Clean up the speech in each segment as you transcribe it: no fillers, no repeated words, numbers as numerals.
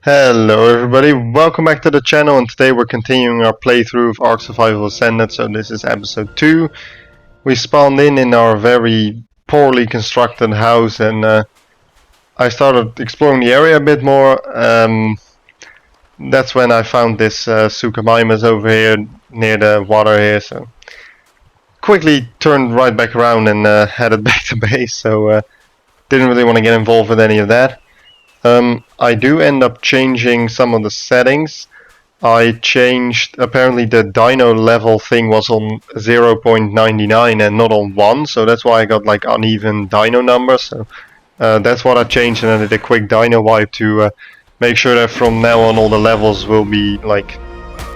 Hello everybody, welcome back to the channel, and today we're continuing our playthrough of Ark Survival Ascended. So this is episode 2. We spawned in our very poorly constructed house, and I started exploring the area a bit more. That's when I found this Suchomimus over here near the water here, so quickly turned right back around and headed back to base, so didn't really want to get involved with any of that. I do end up changing some of the settings. I changed, apparently the dino level thing was on 0.99 and not on 1, so that's why I got like uneven dino numbers. So that's what I changed, and I did a quick dino wipe to make sure that from now on all the levels will be like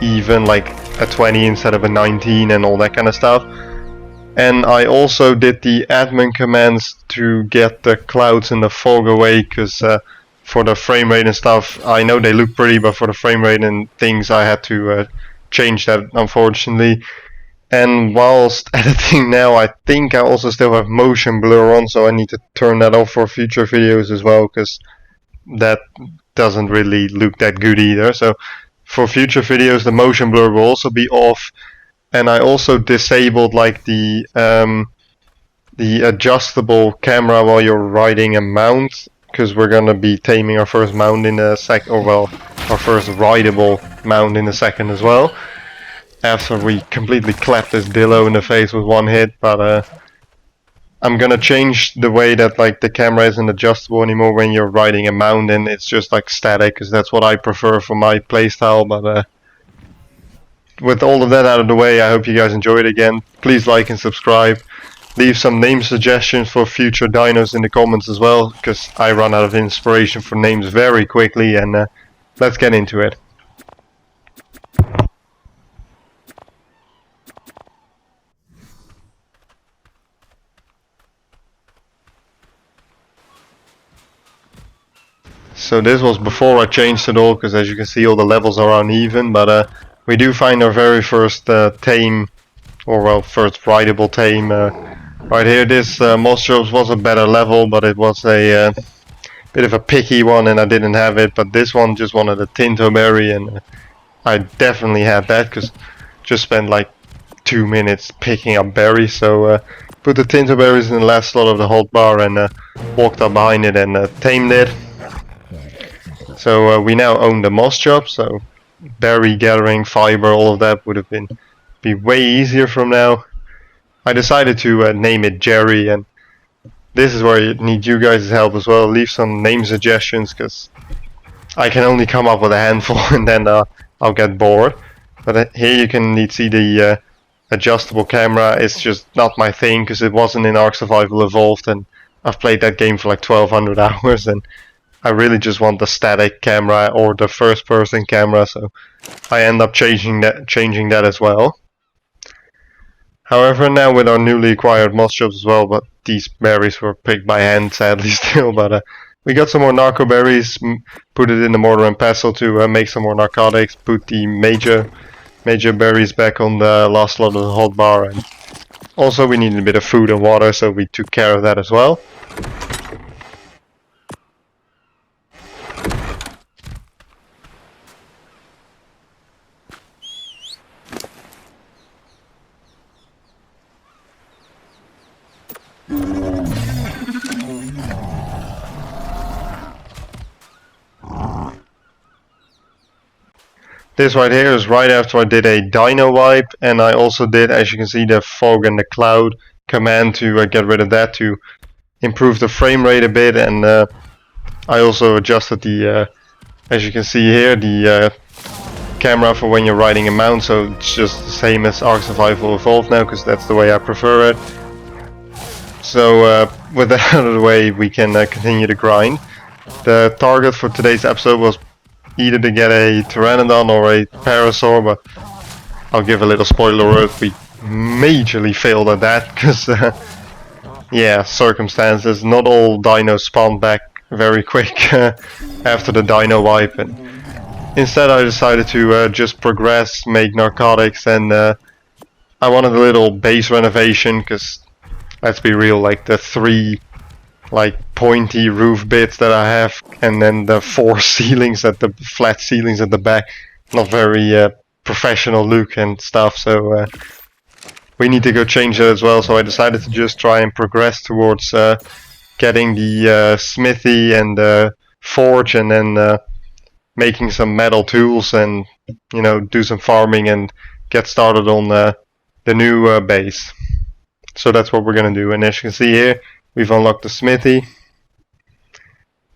even, like a 20 instead of a 19 and all that kind of stuff. And I also did the admin commands to get the clouds and the fog away, because for the frame rate and stuff, I know they look pretty, but for the frame rate and things I had to change that, unfortunately. And whilst editing now, I think I also still have motion blur on, so I need to turn that off for future videos as well, because that doesn't really look that good either. So for future videos the motion blur will also be off. And I also disabled like the adjustable camera while you're riding a mount, because we're gonna be taming our first mount in a sec, or well, our first rideable mount in a second as well. After we completely clapped this Dillo in the face with one hit, but I'm gonna change the way that like the camera isn't adjustable anymore when you're riding a mount, and it's just like static, because that's what I prefer for my playstyle. But with all of that out of the way, I hope you guys enjoyed it again. Please like and subscribe. Leave some name suggestions for future dinos in the comments as well, because I run out of inspiration for names very quickly, and let's get into it. So this was before I changed it all, because as you can see all the levels are uneven, but we do find our very first tame, or well, first rideable tame right here. This Moschops was a better level, but it was a bit of a picky one and I didn't have it. But this one just wanted a Tinto Berry, and I definitely had that, because just spent like 2 minutes picking up berries. So put the Tinto Berries in the last slot of the hotbar and walked up behind it and tamed it. So we now own the Moschop, so berry gathering, fiber, all of that would have be way easier from now. I decided to name it Jerry, and this is where I need you guys' help as well. Leave some name suggestions, because I can only come up with a handful and then I'll get bored. But here you can see the adjustable camera. It's just not my thing, because it wasn't in Ark Survival Evolved, and I've played that game for like 1200 hours, and I really just want the static camera or the first person camera, so I end up changing that as well. However, now with our newly acquired Moschops as well, but these berries were picked by hand sadly still, but we got some more narco berries, put it in the mortar and pestle to make some more narcotics, put the major berries back on the last slot of the hotbar, and also we needed a bit of food and water, so we took care of that as well. This right here is right after I did a dino wipe, and I also did, as you can see, the fog and the cloud command to get rid of that, to improve the frame rate a bit. And I also adjusted the, as you can see here, the camera for when you're riding a mount, so it's just the same as Ark Survival Evolved now, because that's the way I prefer it. So with that out of the way, we can continue to grind. The target for today's episode was either to get a Pteranodon or a Parasaur, but I'll give a little spoiler alert, we majorly failed at that, because yeah, circumstances. Not all dinos spawned back very quick after the dino wipe, and instead I decided to just progress, make narcotics, and I wanted a little base renovation, because let's be real, like the 3 like pointy roof bits that I have, and then the 4 ceilings at the flat ceilings at the back. Not very professional look and stuff, so we need to go change that as well. So I decided to just try and progress towards getting the smithy and forge, and then making some metal tools, and do some farming and get started on the new base. So that's what we're gonna do. And as you can see here, we've unlocked the smithy.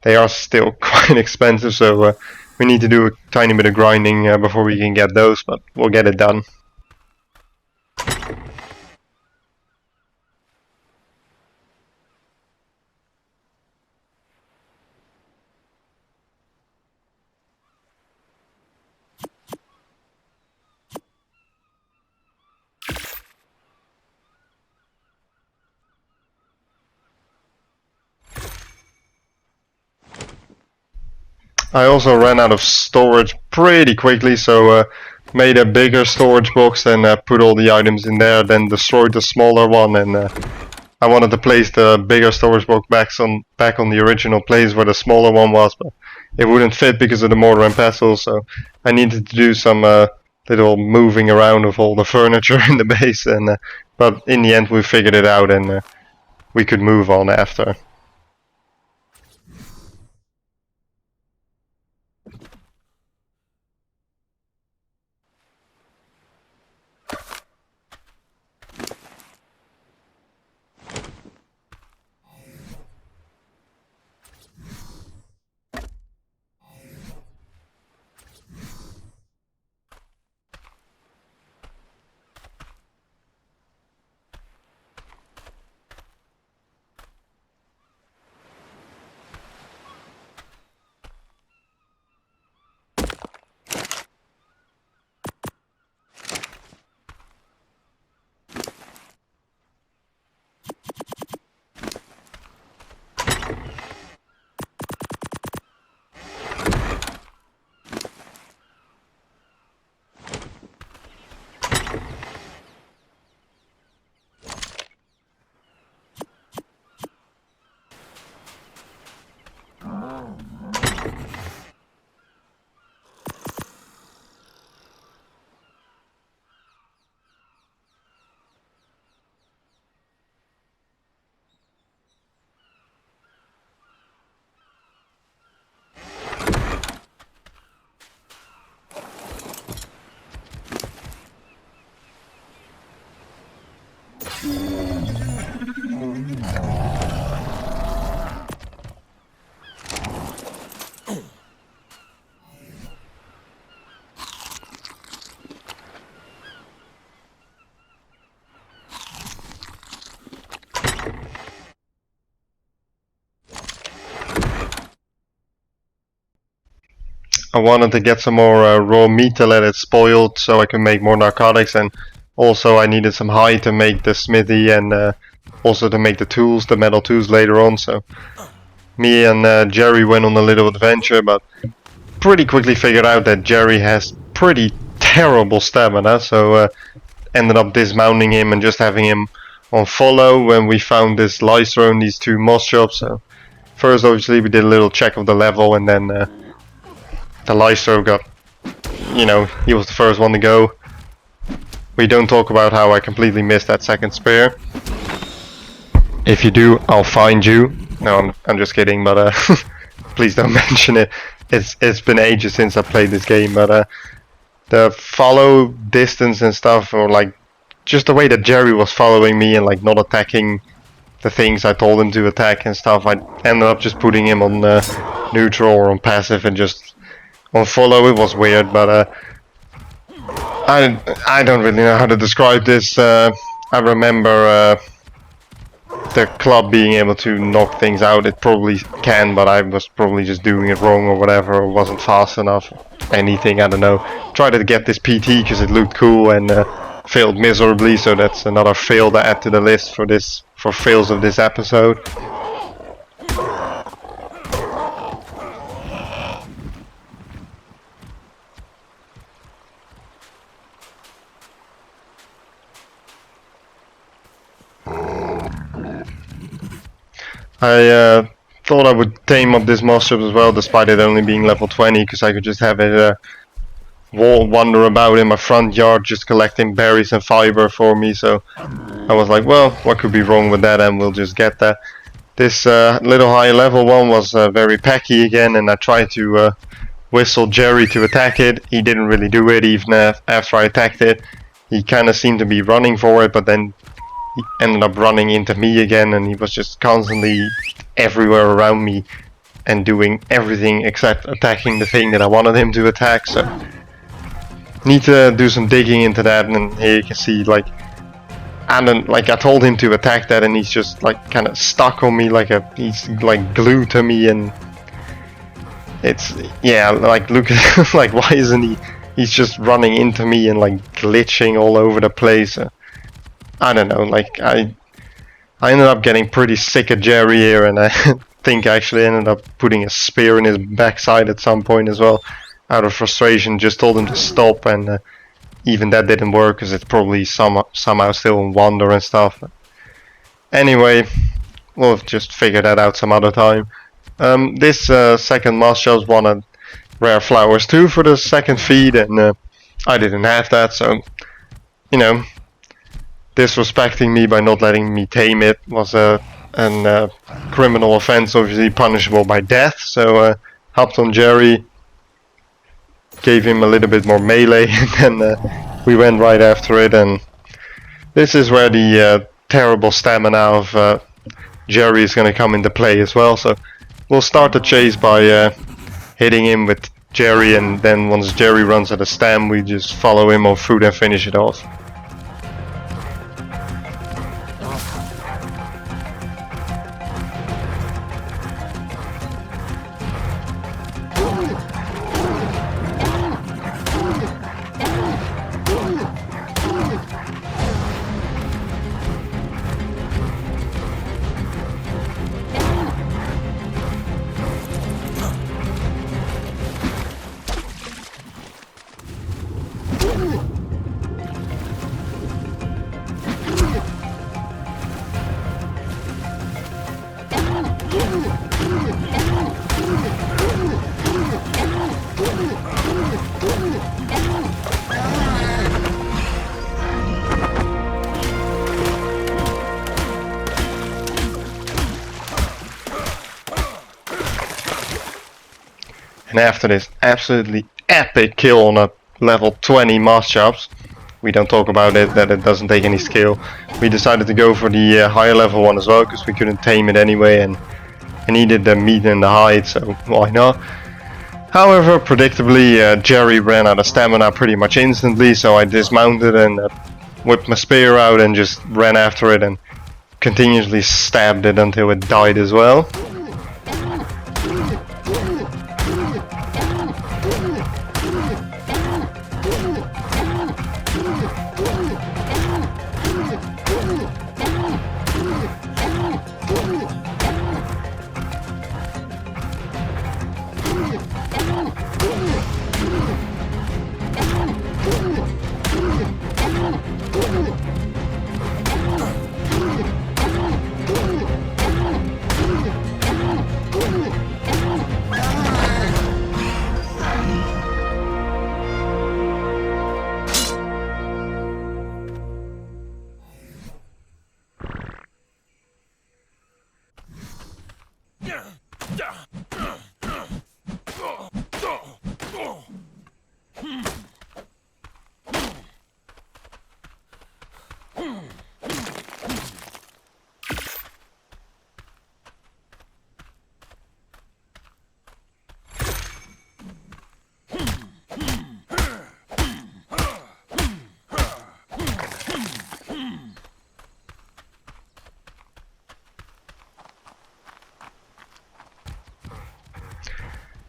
They are still quite expensive, so we need to do a tiny bit of grinding before we can get those, but we'll get it done. I also ran out of storage pretty quickly, so made a bigger storage box and put all the items in there, then destroyed the smaller one, and I wanted to place the bigger storage box back on the original place where the smaller one was, but it wouldn't fit because of the mortar and pestle, so I needed to do some little moving around of all the furniture in the base, and but in the end we figured it out, and we could move on after. I wanted to get some more raw meat to let it spoil so I can make more narcotics, and also I needed some hide to make the smithy, and also to make the tools, the metal tools later on. So me and Jerry went on a little adventure, but pretty quickly figured out that Jerry has pretty terrible stamina, so ended up dismounting him and just having him on follow when we found this Lystra and these 2 moss shops. So first obviously we did a little check of the level, and then the Lystra got, he was the first one to go. We don't talk about how I completely missed that second spear. If you do, I'll find you. No, I'm just kidding, but please don't mention it. It's been ages since I played this game, but the follow distance and stuff, or like just the way that Jerry was following me and like not attacking the things I told him to attack and stuff, I ended up just putting him on neutral or on passive and just on follow. It was weird, but I don't really know how to describe this. I remember the club being able to knock things out. It probably can, but I was probably just doing it wrong or whatever, or wasn't fast enough. Anything, I don't know. Tried to get this PT because it looked cool, and failed miserably. So that's another fail to add to the list for fails of this episode. I thought I would tame up this Mossop as well, despite it only being level 20, because I could just have it wander about in my front yard just collecting berries and fiber for me. So I was like, well, what could be wrong with that, and we'll just get that. This little high level one was very packy again, and I tried to whistle Jerry to attack it. He didn't really do it even after I attacked it. He kind of seemed to be running for it, but then he ended up running into me again, and he was just constantly everywhere around me and doing everything except attacking the thing that I wanted him to attack. So need to do some digging into that, and here you can see like, and then like I told him to attack that, and he's just like kind of stuck on me he's like glued to me, and it's, yeah, like look at like, why isn't he's just running into me and like glitching all over the place. I don't know, like I ended up getting pretty sick of Jerry here, and I think I actually ended up putting a spear in his backside at some point as well, out of frustration. Just told him to stop, and even that didn't work because it's probably somehow still in Wander and stuff. Anyway, we'll just figure that out some other time. This second Mosshop's wanted rare flowers too for the second feed, and I didn't have that, so, you know, disrespecting me by not letting me tame it was a criminal offense, obviously punishable by death. So helped on Jerry, gave him a little bit more melee, and then we went right after it. And this is where the terrible stamina of Jerry is going to come into play as well. So we'll start the chase by hitting him with Jerry, and then once Jerry runs out of stam, we just follow him on foot and finish it off. And after this absolutely epic kill on a level 20 Moschops, we don't talk about it, that it doesn't take any skill, we decided to go for the higher level one as well, because we couldn't tame it anyway, and I needed the meat and the hide, so why not? However, predictably, Jerry ran out of stamina pretty much instantly, so I dismounted and whipped my spear out and just ran after it and continuously stabbed it until it died as well.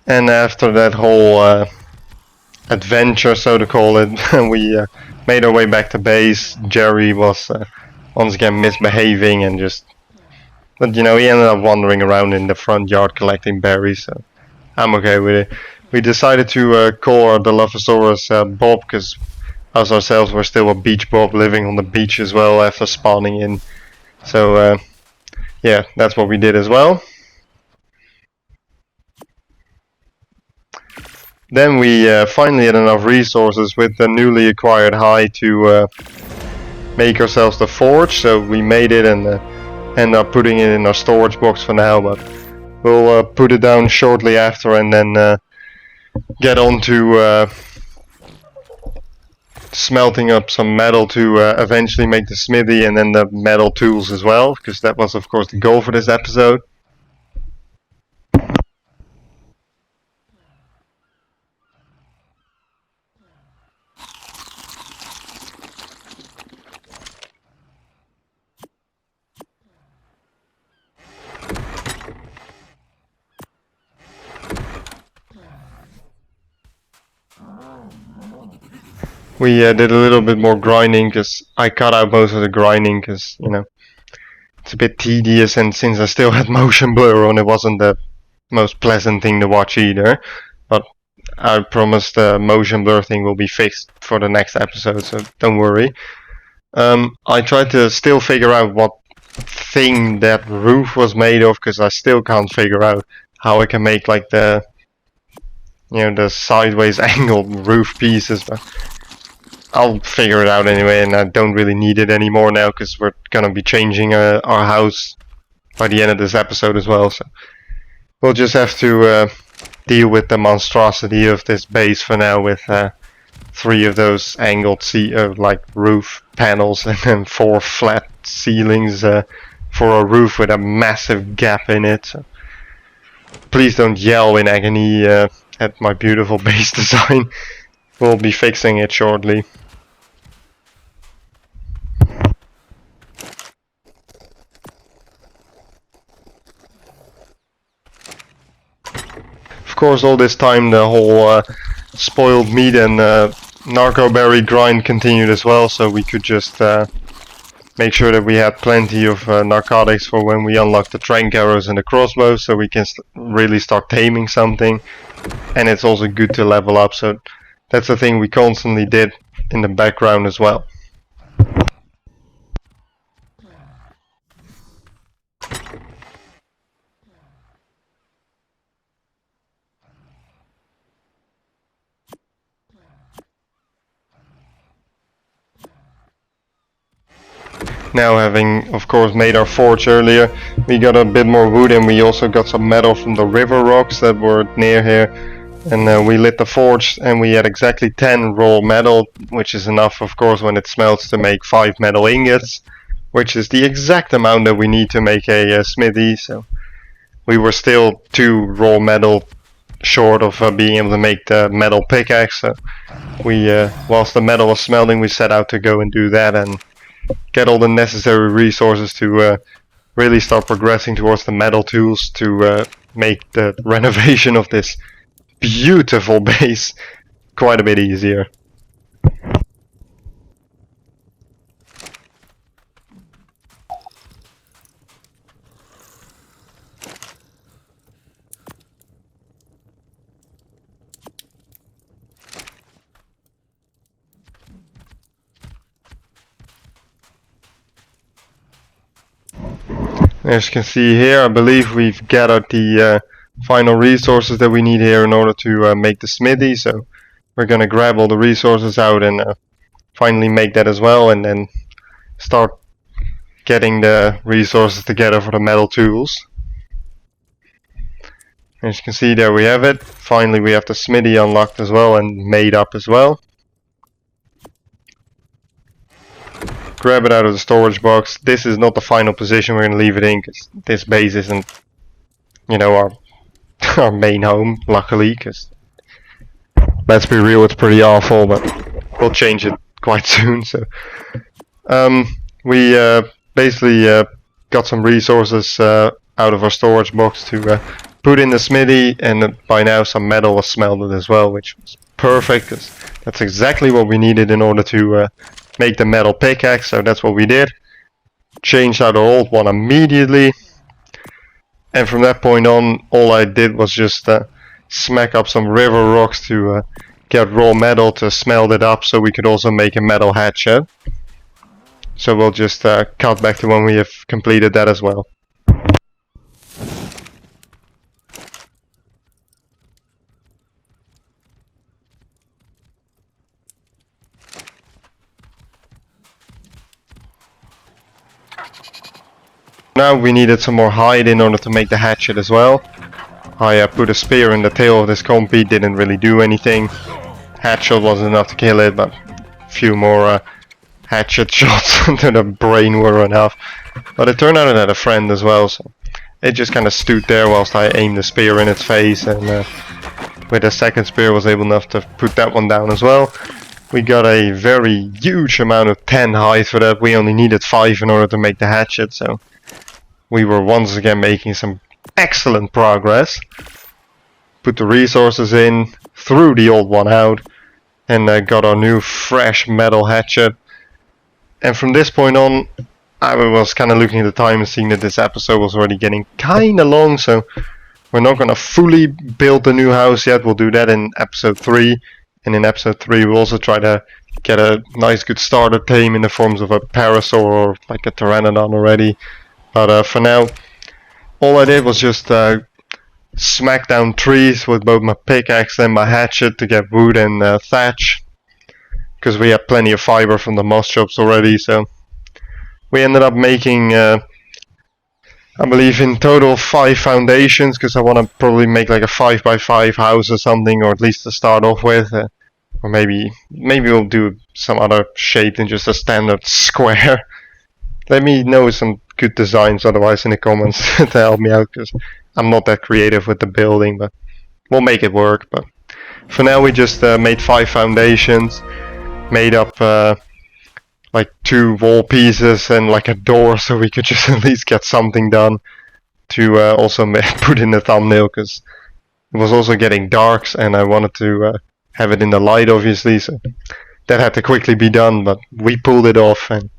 And after that whole adventure, so to call it, we made our way back to base. Jerry was once again misbehaving and just, but you know, he ended up wandering around in the front yard collecting berries, so I'm okay with it. We decided to call our Dilophosaurus Bob, because us ourselves were still a beach Bob living on the beach as well after spawning in. So yeah, that's what we did as well. Then we finally had enough resources with the newly acquired hide to make ourselves the forge, so we made it and end up putting it in our storage box for now, but we'll put it down shortly after and then get on to smelting up some metal to eventually make the smithy and then the metal tools as well, because that was of course the goal for this episode. We did a little bit more grinding because I cut out most of the grinding because, you know, it's a bit tedious, and since I still had motion blur on, it wasn't the most pleasant thing to watch either. But I promise the motion blur thing will be fixed for the next episode, so don't worry. I tried to still figure out what thing that roof was made of, because I still can't figure out how I can make like the, you know, the sideways angled roof pieces, but I'll figure it out anyway, and I don't really need it anymore now because we're gonna be changing our house by the end of this episode as well, so we'll just have to deal with the monstrosity of this base for now with 3 of those angled like roof panels and then 4 flat ceilings for a roof with a massive gap in it. So please don't yell in agony at my beautiful base design. We'll be fixing it shortly. Of course, all this time the whole spoiled meat and narco berry grind continued as well, so we could just make sure that we had plenty of narcotics for when we unlock the trank arrows and the crossbows, so we can really start taming something. And it's also good to level up, so that's the thing we constantly did in the background as well. Now, having of course made our forge earlier, we got a bit more wood and we also got some metal from the river rocks that were near here, and we lit the forge and we had exactly 10 raw metal, which is enough of course when it smelts to make 5 metal ingots, which is the exact amount that we need to make a smithy. So we were still 2 raw metal short of being able to make the metal pickaxe, so we whilst the metal was smelting we set out to go and do that and get all the necessary resources to really start progressing towards the metal tools to make the renovation of this beautiful base quite a bit easier. As you can see here, I believe we've gathered the final resources that we need here in order to make the smithy, so we're gonna grab all the resources out and finally make that as well, and then start getting the resources together for the metal tools. As you can see, there we have it. Finally we have the smithy unlocked as well and made up as well. Grab it out of the storage box. This is not the final position we're going to leave it in, because this base isn't, you know, our main home, luckily, because let's be real, it's pretty awful, but we'll change it quite soon. So we basically got some resources out of our storage box to put in the smithy, and by now some metal was smelted as well, which was perfect, because that's exactly what we needed in order to make the metal pickaxe. So that's what we did. Changed out our old one immediately, and from that point on all I did was just smack up some river rocks to get raw metal to smelt it up so we could also make a metal hatchet. So we'll just cut back to when we have completed that as well. now we needed some more hide in order to make the hatchet as well. I put a spear in the tail of this compy, didn't really do anything. Hatchet wasn't enough to kill it, but a few more hatchet shots to the brain were enough. But it turned out it had a friend as well, so it just kind of stood there whilst I aimed the spear in its face, and with the second spear was able enough to put that one down as well. We got a very huge amount of 10 hide for that. We only needed 5 in order to make the hatchet, so we were once again making some excellent progress. Put the resources in, threw the old one out, and got our new fresh metal hatchet. And from this point on, I was kind of looking at the time and seeing that this episode was already getting kind of long, so we're not going to fully build the new house yet. We'll do that in episode 3. And in episode 3 we'll also try to get a nice good starter tame in the forms of a parasaur or like a pteranodon already. But for now, all I did was just smack down trees with both my pickaxe and my hatchet to get wood and thatch, because we had plenty of fiber from the moss chops already. So we ended up making I believe in total 5 foundations, because I want to probably make like a 5x5 house or something, or at least to start off with, or maybe we'll do some other shape than just a standard square. Let me know some good designs otherwise in the comments to help me out, because I'm not that creative with the building, but we'll make it work. But for now we just made 5 foundations, made up like 2 wall pieces and like a door, so we could just at least get something done to also put in the thumbnail, because it was also getting dark and I wanted to have it in the light obviously, so that had to quickly be done, but we pulled it off. And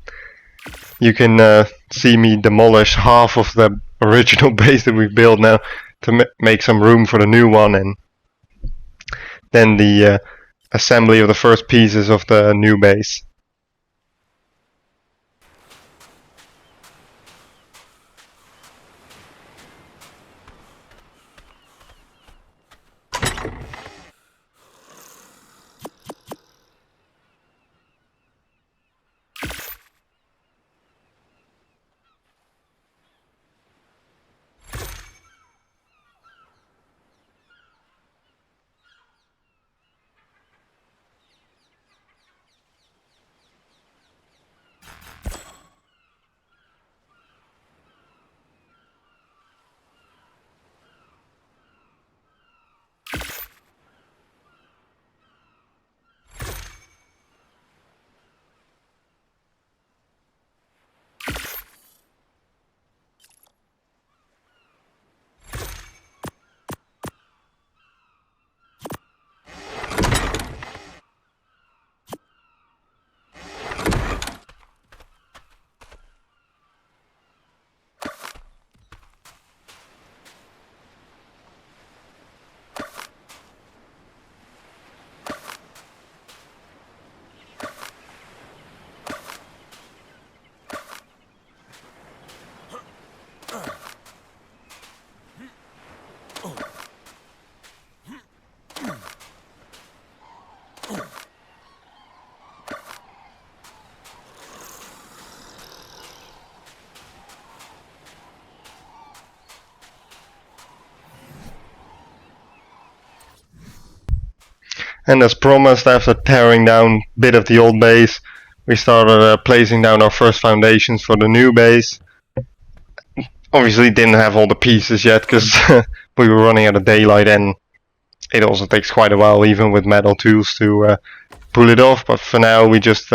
you can see me demolish half of the original base that we built now to make some room for the new one, and then the assembly of the first pieces of the new base. And as promised, after tearing down a bit of the old base, we started placing down our first foundations for the new base. Obviously didn't have all the pieces yet, because we were running out of daylight, and it also takes quite a while even with metal tools to pull it off. But for now we just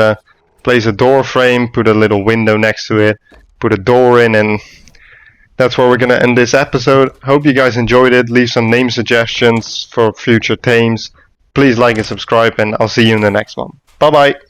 place a door frame, put a little window next to it, put a door in, and that's where we're gonna end this episode. Hope you guys enjoyed it. Leave some name suggestions for future tames. Please like and subscribe, and I'll see you in the next one. Bye bye!